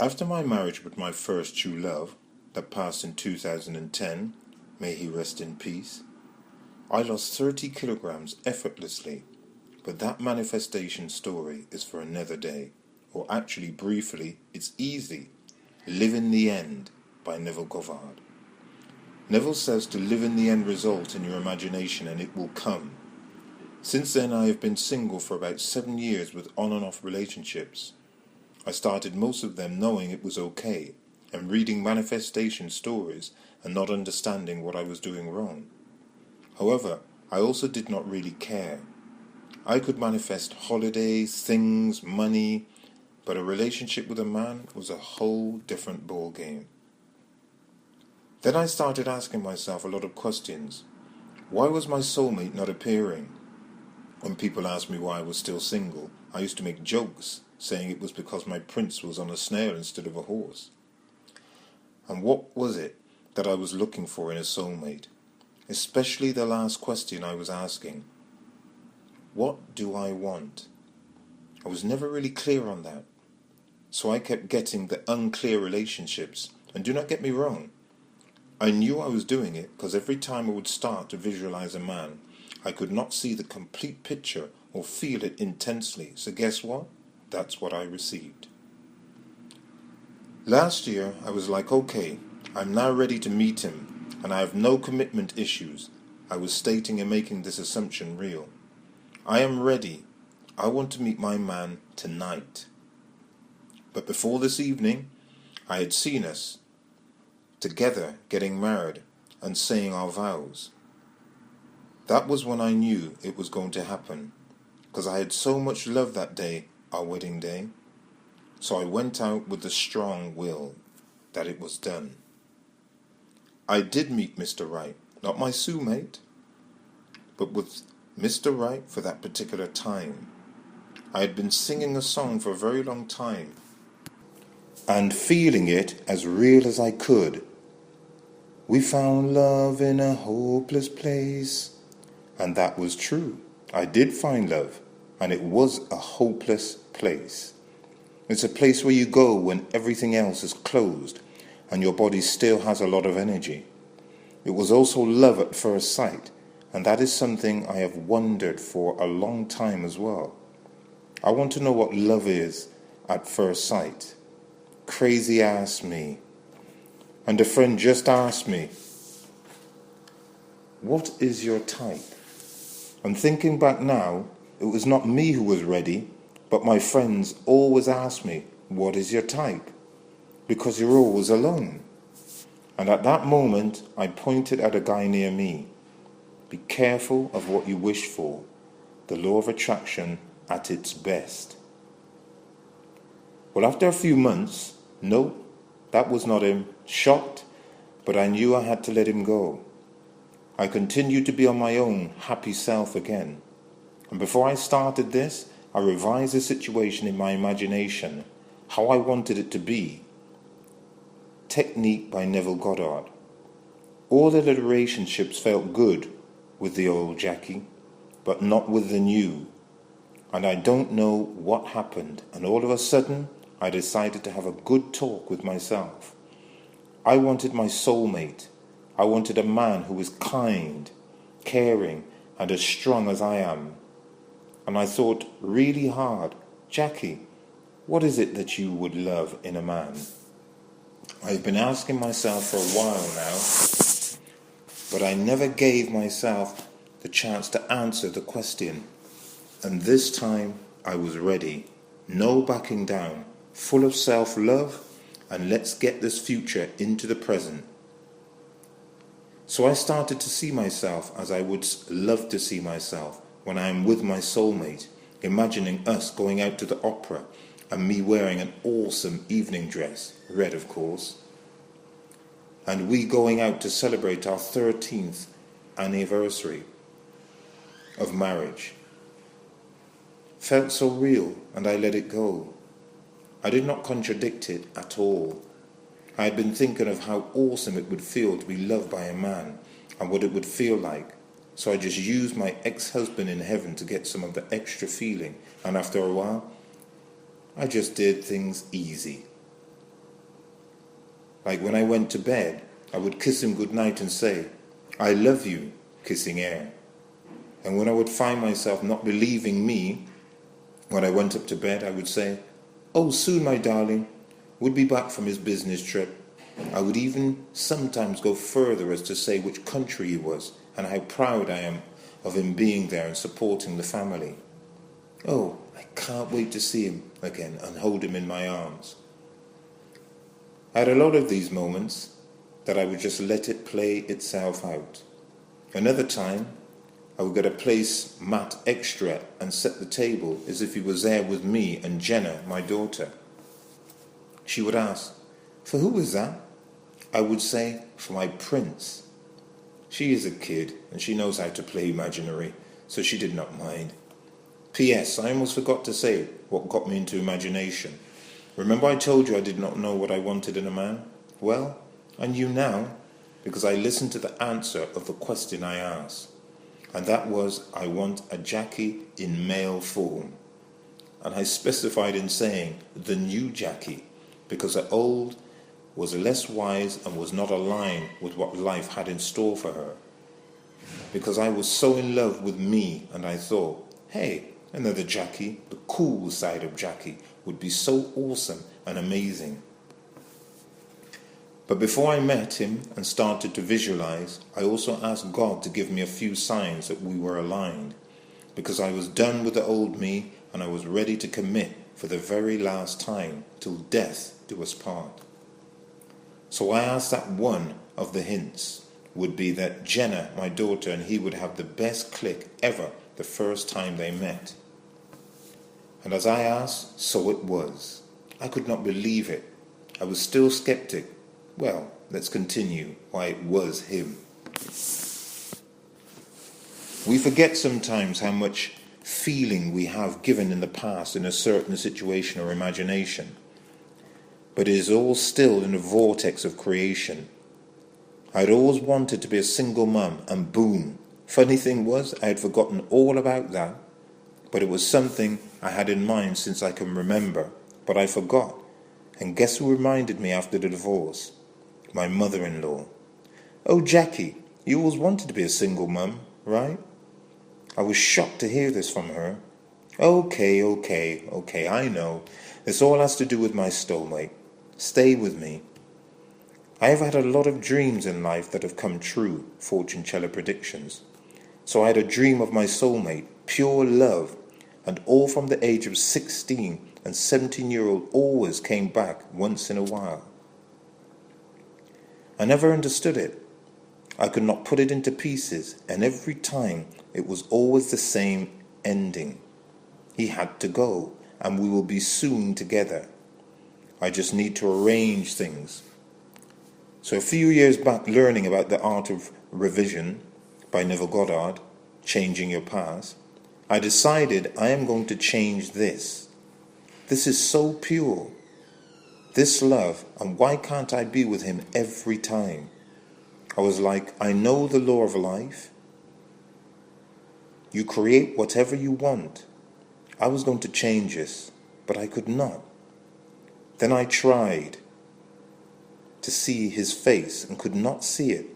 After my marriage with my first true love, that passed in 2010, may he rest in peace, I lost 30 kilograms effortlessly, but that manifestation story is for another day. Or actually, briefly, it's easy. Live in the End by Neville Goddard. Neville says to live in the end result in your imagination and it will come. Since then I have been single for about 7 years with on and off relationships. I started most of them knowing it was okay, and reading manifestation stories and not understanding what I was doing wrong. However, I also did not really care. I could manifest holidays, things, money, but a relationship with a man was a whole different ball game. Then I started asking myself a lot of questions. Why was my soulmate not appearing? When people asked me why I was still single, I used to make jokes, saying it was because my prince was on a snail instead of a horse. And what was it that I was looking for in a soulmate? Especially the last question I was asking. What do I want? I was never really clear on that. So I kept getting the unclear relationships. And do not get me wrong, I knew I was doing it because every time I would start to visualize a man, I could not see the complete picture or feel it intensely. So guess what? That's what I received. Last year, I was like, okay, I'm now ready to meet him, and I have no commitment issues. I was stating and making this assumption real. I am ready. I want to meet my man tonight. But before this evening, I had seen us together getting married and saying our vows. That was when I knew it was going to happen, because I had so much love that day, our wedding day. So I went out with the strong will that it was done. I did meet Mr. Right, not my soulmate, but with Mr. Right for that particular time. I had been singing a song for a very long time and feeling it as real as I could. We found love in a hopeless place. And that was true. I did find love, and it was a hopeless place. It's a place where you go when everything else is closed and your body still has a lot of energy. It was also love at first sight, and that is something I have wondered for a long time as well. I want to know what love is at first sight. Crazy ass me. And a friend just asked me, what is your type? And thinking back now, it was not me who was ready, but my friends always asked me, what is your type? Because you're always alone. And at that moment, I pointed at a guy near me. Be careful of what you wish for. The law of attraction at its best. Well, after a few months, no, that was not him. Shocked, but I knew I had to let him go. I continued to be on my own happy self again. And before I started this, I revised the situation in my imagination, how I wanted it to be. Technique by Neville Goddard. All the relationships felt good with the old Jackie, but not with the new. And I don't know what happened, and all of a sudden, I decided to have a good talk with myself. I wanted my soulmate. I wanted a man who was kind, caring, and as strong as I am. And I thought really hard, Jackie, what is it that you would love in a man? I've been asking myself for a while now, but I never gave myself the chance to answer the question. And this time I was ready, no backing down, full of self-love, and let's get this future into the present. So I started to see myself as I would love to see myself when I am with my soulmate, imagining us going out to the opera and me wearing an awesome evening dress, red of course, and we going out to celebrate our 13th anniversary of marriage. Felt so real, and I let it go. I did not contradict it at all. I had been thinking of how awesome it would feel to be loved by a man and what it would feel like. So I just used my ex-husband in heaven to get some of the extra feeling. And after a while, I just did things easy. Like when I went to bed, I would kiss him goodnight and say, "I love you," kissing air. And when I would find myself not believing me, when I went up to bed, I would say, "Oh, soon, my darling, would be back from his business trip." I would even sometimes go further as to say which country he was and how proud I am of him being there and supporting the family. Oh, I can't wait to see him again and hold him in my arms. I had a lot of these moments that I would just let it play itself out. Another time, I would get a place mat extra and set the table as if he was there with me and Jenna, my daughter. She would ask, "For who is that?" I would say, "For my prince." She is a kid and she knows how to play imaginary, so she did not mind. P.S. I almost forgot to say what got me into imagination. Remember I told you I did not know what I wanted in a man? Well, I knew now because I listened to the answer of the question I asked. And that was, I want a Jackie in male form. And I specified in saying, the new Jackie, because the old was less wise and was not aligned with what life had in store for her. Because I was so in love with me, and I thought, hey, another Jackie, the cool side of Jackie, would be so awesome and amazing. But before I met him and started to visualize, I also asked God to give me a few signs that we were aligned, because I was done with the old me and I was ready to commit for the very last time till death do us part. So I asked that one of the hints would be that Jenna, my daughter, and he would have the best click ever the first time they met. And as I asked, so it was. I could not believe it. I was still skeptic. Well, let's continue why it was him. We forget sometimes how much feeling we have given in the past in a certain situation or imagination. But it is all still in the vortex of creation. I had always wanted to be a single mum, and boom. Funny thing was, I had forgotten all about that. But it was something I had in mind since I can remember. But I forgot. And guess who reminded me after the divorce? My mother-in-law. "Oh, Jackie, you always wanted to be a single mum, right?" I was shocked to hear this from her. Okay, I know. This all has to do with my soulmate. Stay with me. I have had a lot of dreams in life that have come true, fortune teller predictions. So I had a dream of my soulmate, pure love, and all from the age of 16 and 17-year-old always came back once in a while. I never understood it. I could not put it into pieces, and every time it was always the same ending. He had to go, and we will be soon together. I just need to arrange things. So a few years back, learning about the art of revision by Neville Goddard, Changing Your Past, I decided I am going to change this. This is so pure. This love, and why can't I be with him every time? I was like, I know the law of life. You create whatever you want. I was going to change this, but I could not. Then I tried to see his face and could not see it.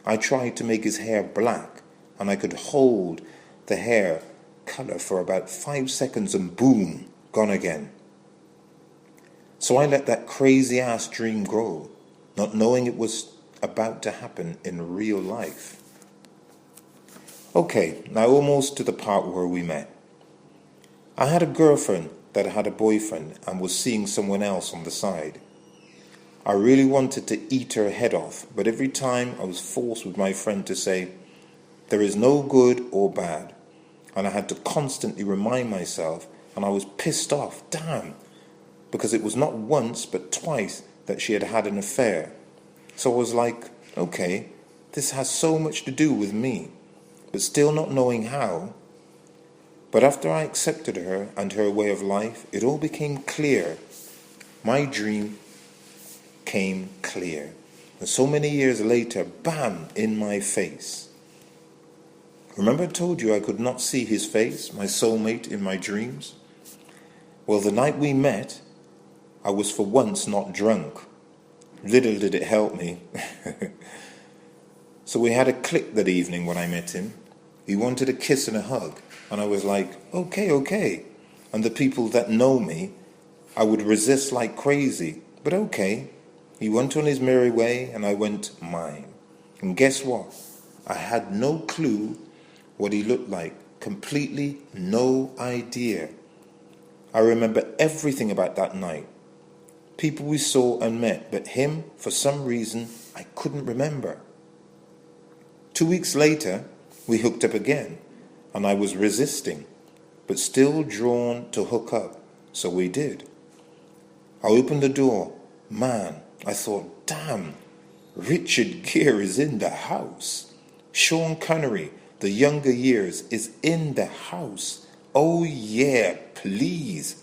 I tried to make his hair black, and I could hold the hair color for about 5 seconds and boom, gone again. So I let that crazy ass dream grow, not knowing it was about to happen in real life. Okay, now almost to the part where we met. I had a girlfriend that had a boyfriend and was seeing someone else on the side. I really wanted to eat her head off, but every time I was forced with my friend to say, there is no good or bad. And I had to constantly remind myself, and I was pissed off, damn, because it was not once but twice that she had an affair. So I was like, okay, this has so much to do with me, but still not knowing how. But after I accepted her and her way of life, it all became clear. My dream came clear. And so many years later, bam, in my face. Remember I told you I could not see his face, my soulmate, in my dreams? Well, the night we met, I was for once not drunk. Little did it help me. So we had a click that evening when I met him. He wanted a kiss and a hug, and I was like, okay. And the people that know me, I would resist like crazy, but okay. He went on his merry way, and I went mine. And guess what? I had no clue what he looked like. Completely no idea. I remember everything about that night. People we saw and met, but him, for some reason, I couldn't remember. 2 weeks later, we hooked up again, and I was resisting, but still drawn to hook up, so we did. I opened the door. Man, I thought, damn, Richard Gere is in the house. Sean Connery, the younger years, is in the house. Oh yeah, please.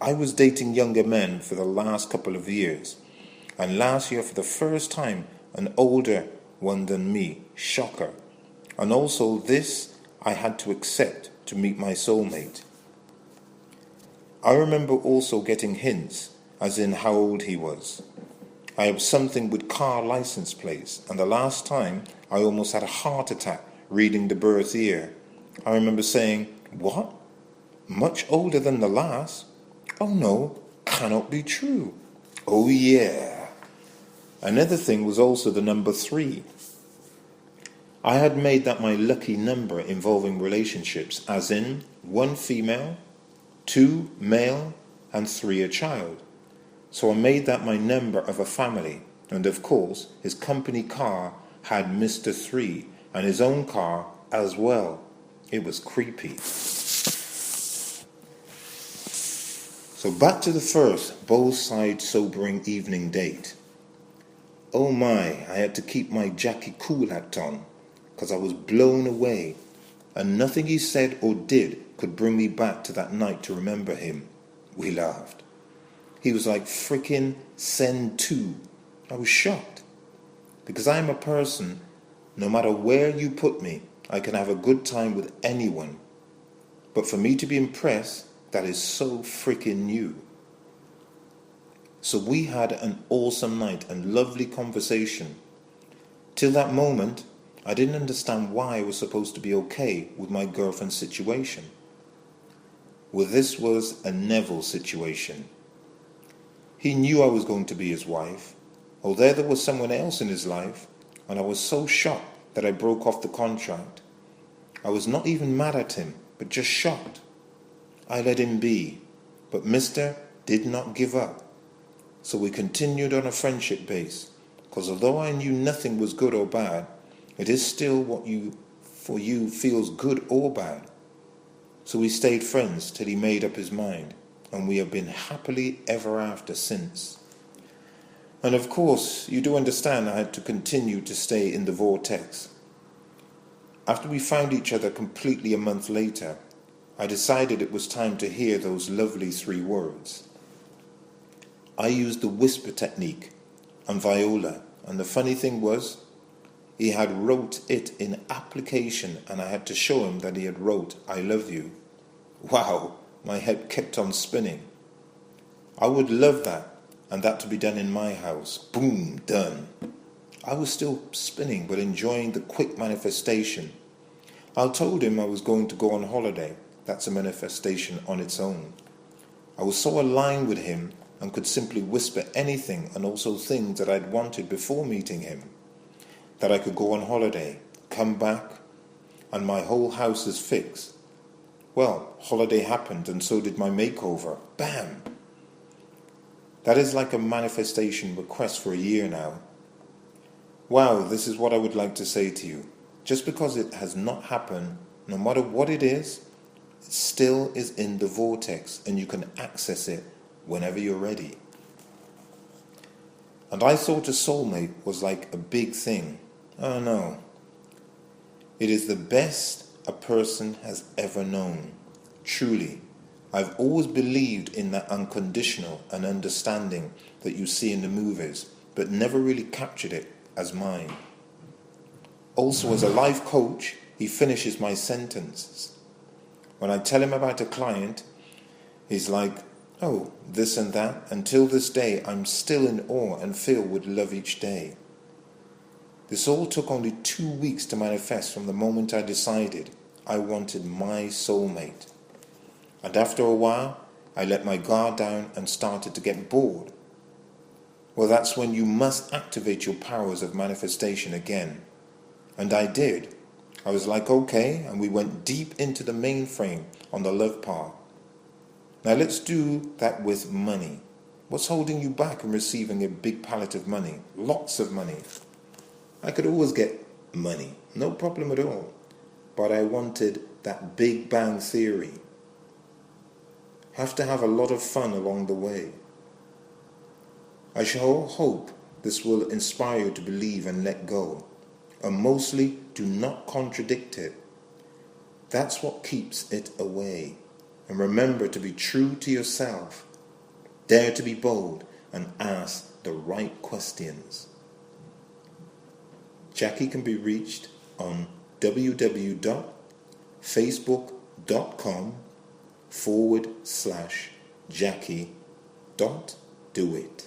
I was dating younger men for the last couple of years, and last year for the first time an older one than me. Shocker. And also this I had to accept to meet my soulmate. I remember also getting hints, as in how old he was. I have something with car license plates, and the last time I almost had a heart attack reading the birth year. I remember saying, what? Much older than the last? Oh no, cannot be true. Oh yeah. Another thing was also the number 3. I had made that my lucky number involving relationships, as in 1 female, 2 male, and 3 a child. So I made that my number of a family, and of course his company car had Mr. 3 and his own car as well. It was creepy. So back to the first both sides sobering evening date. Oh my, I had to keep my Jackie Cool act on, because I was blown away, and nothing he said or did could bring me back to that night to remember him. We laughed. He was like frickin' Send 2. I was shocked, because I am a person, no matter where you put me, I can have a good time with anyone. But for me to be impressed, that is so frickin' new. So we had an awesome night and lovely conversation. Till that moment, I didn't understand why I was supposed to be okay with my girlfriend's situation. Well, this was a Neville situation. He knew I was going to be his wife, although there was someone else in his life, and I was so shocked that I broke off the contract. I was not even mad at him, but just shocked. I let him be, but Mr. did not give up. So we continued on a friendship base, because although I knew nothing was good or bad, it is still what for you feels good or bad. So we stayed friends till he made up his mind, and we have been happily ever after since. And of course, you do understand I had to continue to stay in the vortex. After we found each other completely a month later, I decided it was time to hear those lovely 3 words. I used the whisper technique on Viola, and the funny thing was, he had wrote it in application, and I had to show him that he had wrote, I love you. Wow, my head kept on spinning. I would love that, and that to be done in my house. Boom, done. I was still spinning, but enjoying the quick manifestation. I told him I was going to go on holiday. That's a manifestation on its own. I was so aligned with him and could simply whisper anything, and also things that I'd wanted before meeting him. That I could go on holiday, come back, and my whole house is fixed. Well, holiday happened, and so did my makeover. Bam! That is like a manifestation request for a year now. Wow, this is what I would like to say to you. Just because it has not happened, no matter what it still is in the vortex, and you can access it whenever you're ready. And I thought a soulmate was like a big thing. Oh no. It is the best a person has ever known. Truly. I've always believed in that unconditional and understanding that you see in the movies, but never really captured it as mine. Also, as a life coach, he finishes my sentences. When I tell him about a client, he's like, Oh, this and that. Until this day, I'm still in awe and filled with love each day. This all took only 2 weeks to manifest from the moment I decided I wanted my soulmate. And after a while, I let my guard down and started to get bored. Well, that's when you must activate your powers of manifestation again. And I did. I was like, okay, and we went deep into the mainframe on the love path. Now let's do that with money. What's holding you back in receiving a big pallet of money? Lots of money. I could always get money, no problem at all. But I wanted that Big Bang Theory. Have to have a lot of fun along the way. I shall hope this will inspire you to believe and let go. And mostly, do not contradict it. That's what keeps it away. And remember to be true to yourself. Dare to be bold and ask the right questions. Jackie can be reached on www.facebook.com/Jackie.Dewitt.